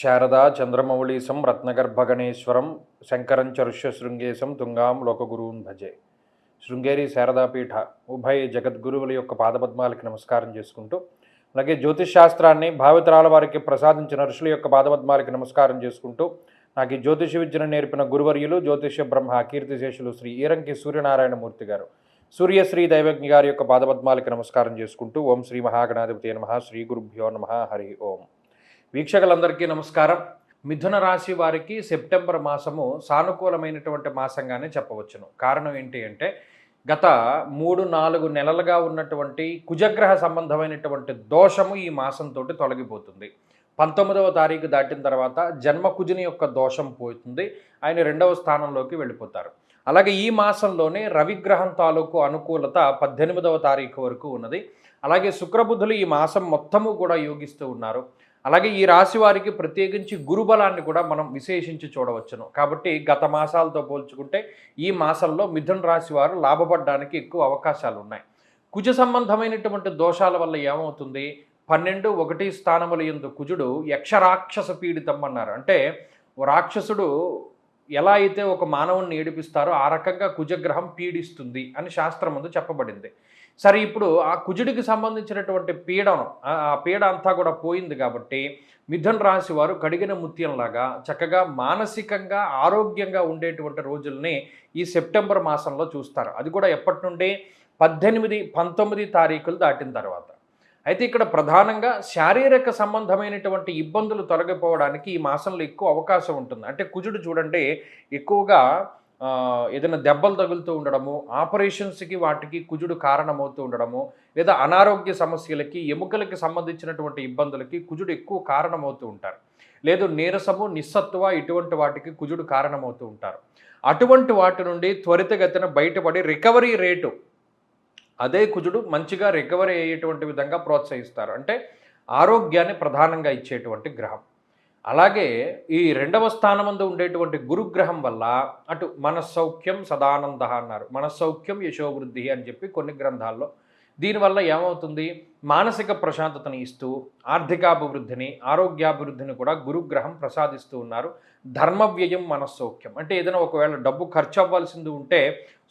శారదా చంద్రమౌళీశం రత్నగర్భగణేశ్వరం శంకరం చరుష్యశృంగేశం తుంగాం లోకగురువున్ భజే. శృంగేరి శారదాపీఠ ఉభయ జగద్గురువుల యొక్క పాదపద్మాలకి నమస్కారం చేసుకుంటూ, అలాగే జ్యోతిష్ శాస్త్రాన్ని భావితరాల వారికి ప్రసాదించిన ఋషుల యొక్క పాదపద్మాలకి నమస్కారం చేసుకుంటూ, నాకు ఈ జ్యోతిష విద్యను నేర్పిన గురువర్యులు జ్యోతిష బ్రహ్మ కీర్తిశేషులు శ్రీ ఈరంకి సూర్యనారాయణమూర్తి గారు, సూర్యశ్రీ దైవజ్ఞ గారి యొక్క పాదపద్మాలకి నమస్కారం చేసుకుంటూ, ఓం శ్రీ మహాగణాధిపతి నమః, శ్రీ గురుభ్యో నమః, హరి ఓం. వీక్షకులందరికీ నమస్కారం. మిథున రాశి వారికి సెప్టెంబర్ మాసము సానుకూలమైనటువంటి మాసంగానే చెప్పవచ్చును. కారణం ఏంటి అంటే, గత 3-4 నెలలుగా ఉన్నటువంటి కుజగ్రహ సంబంధమైనటువంటి దోషము ఈ మాసంతో తొలగిపోతుంది. 19వ తారీఖు దాటిన తర్వాత జన్మకుజుని యొక్క దోషం పోతుంది. ఆయన 2వ స్థానంలోకి వెళ్ళిపోతారు. అలాగే ఈ మాసంలోనే రవిగ్రహం తాలూకు అనుకూలత 18వ తారీఖు వరకు ఉన్నది. అలాగే శుక్రబుధులు ఈ మాసం మొత్తము కూడా యోగిస్తూ ఉన్నారు. అలాగే ఈ రాశి వారికి ప్రత్యేకించి గురుబలాన్ని కూడా మనం విశేషించి చూడవచ్చును. కాబట్టి గత మాసాలతో పోల్చుకుంటే ఈ మాసంలో మిథున రాశి వారు లాభపడడానికి ఎక్కువ అవకాశాలు ఉన్నాయి. కుజ సంబంధమైనటువంటి దోషాల వల్ల ఏమవుతుంది, 12-1 స్థానముల యందు కుజుడు యక్షరాక్షస పీడితం అన్నారు. అంటే రాక్షసుడు ఎలా అయితే ఒక మానవుణ్ణి ఏడిపిస్తారో ఆ రకంగా కుజగ్రహం పీడిస్తుంది అని శాస్త్రం ముందు చెప్పబడింది. సరే, ఇప్పుడు ఆ కుజుడికి సంబంధించినటువంటి పీడనం, ఆ పీడ అంతా కూడా పోయింది కాబట్టి మిథున రాశి వారు కడిగిన ముత్యంలాగా చక్కగా మానసికంగా ఆరోగ్యంగా ఉండేటువంటి రోజుల్ని ఈ సెప్టెంబర్ మాసంలో చూస్తారు. అది కూడా ఎప్పటి నుండి 18-19 తారీఖులు దాటిన తర్వాత. అయితే ఇక్కడ ప్రధానంగా శారీరక సంబంధమైనటువంటి ఇబ్బందులు తొలగిపోవడానికి ఈ మాసంలో ఎక్కువ అవకాశం ఉంటుంది. అంటే కుజుడు చూడండి ఎక్కువగా ఏదైనా దెబ్బలు తగులుతూ ఉండడము, ఆపరేషన్స్కి వాటికి కుజుడు కారణమవుతూ ఉండడము, లేదా అనారోగ్య సమస్యలకి ఎముకలకి సంబంధించినటువంటి ఇబ్బందులకి కుజుడు ఎక్కువ కారణమవుతూ ఉంటారు. లేదు నీరసము, నిస్సత్వ ఇటువంటి వాటికి కుజుడు కారణమవుతూ ఉంటారు. అటువంటి వాటి నుండి త్వరితగతిన బయటపడి రికవరీ రేటు అదే కుజుడు మంచిగా రికవరీ అయ్యేటువంటి విధంగా ప్రోత్సహిస్తారు. అంటే ఆరోగ్యాన్ని ప్రధానంగా ఇచ్చేటువంటి గ్రహం. అలాగే ఈ 2వ స్థానమందు ఉండేటువంటి గురుగ్రహం వల్ల అటు మనస్సౌఖ్యం సదానంద అన్నారు, మనస్సౌఖ్యం యశోవృద్ధి అని చెప్పి కొన్ని గ్రంథాల్లో. దీనివల్ల ఏమవుతుంది, మానసిక ప్రశాంతతని ఇస్తూ ఆర్థికాభివృద్ధిని ఆరోగ్యాభివృద్ధిని కూడా గురుగ్రహం ప్రసాదిస్తూ ఉన్నారు. ధర్మవ్యయం మనస్సౌఖ్యం అంటే ఏదైనా ఒకవేళ డబ్బు ఖర్చు అవ్వాల్సింది ఉంటే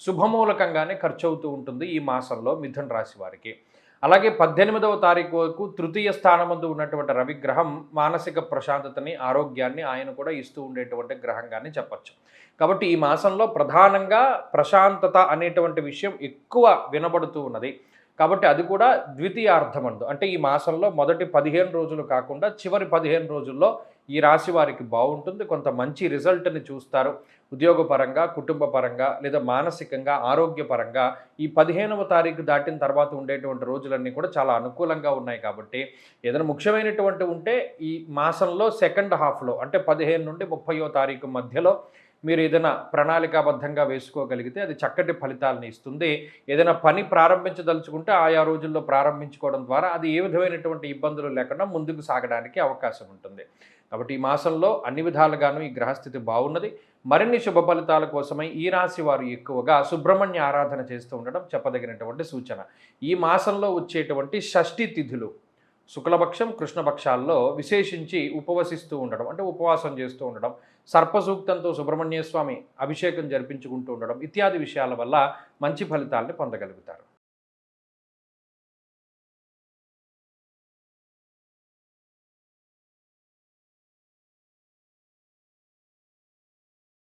శుభమూలకంగానే ఖర్చు అవుతూ ఉంటుంది ఈ మాసంలో మిథున రాశి వారికి. అలాగే 18వ తారీఖు వరకు 3య స్థానమందు ఉన్నటువంటి రవిగ్రహం మానసిక ప్రశాంతతని ఆరోగ్యాన్ని ఆయన కూడా ఇస్తూ ఉండేటువంటి గ్రహంగానే చెప్పచ్చు. కాబట్టి ఈ మాసంలో ప్రధానంగా ప్రశాంతత అనేటువంటి విషయం ఎక్కువ వినబడుతూ ఉన్నది. కాబట్టి అది కూడా ద్వితీయార్థమందు, అంటే ఈ మాసంలో మొదటి 15 రోజులు కాకుండా చివరి 15 రోజుల్లో ఈ రాశి వారికి బాగుంటుంది. కొంత మంచి రిజల్ట్ని చూస్తారు. ఉద్యోగపరంగా, కుటుంబ పరంగా, లేదా మానసికంగా, ఆరోగ్యపరంగా ఈ 15వ తారీఖు దాటిన తర్వాత ఉండేటువంటి రోజులన్నీ కూడా చాలా అనుకూలంగా ఉన్నాయి. కాబట్టి ఏదైనా ముఖ్యమైనటువంటి ఉంటే ఈ మాసంలో సెకండ్ హాఫ్లో, అంటే 15 నుండి 30వ తారీఖు మధ్యలో మీరు ఏదైనా ప్రణాళికాబద్ధంగా వేసుకోగలిగితే అది చక్కటి ఫలితాలను ఇస్తుంది. ఏదైనా పని ప్రారంభించదలుచుకుంటే ఆయా రోజుల్లో ప్రారంభించుకోవడం ద్వారా అది ఏ విధమైనటువంటి ఇబ్బందులు లేకుండా ముందుకు సాగడానికి అవకాశం ఉంటుంది. కాబట్టి ఈ మాసంలో అన్ని విధాలుగాను ఈ గ్రహస్థితి బాగున్నది. మరిన్ని శుభ ఫలితాల కోసమై ఈ రాశి వారు ఎక్కువగా సుబ్రహ్మణ్య ఆరాధన చేస్తూ ఉండడం చెప్పదగినటువంటి సూచన. ఈ మాసంలో వచ్చేటువంటి షష్ఠి తిథులు శుక్లపక్షం, కృష్ణపక్షాల్లో విశేషించి ఉపవసిస్తూ ఉండడం, అంటే ఉపవాసం చేస్తూ ఉండడం, సర్పసూక్తంతో సుబ్రహ్మణ్య స్వామి అభిషేకం జరిపించుకుంటూ ఉండడం ఇత్యాది విషయాల వల్ల మంచి ఫలితాలను పొందగలుగుతారు.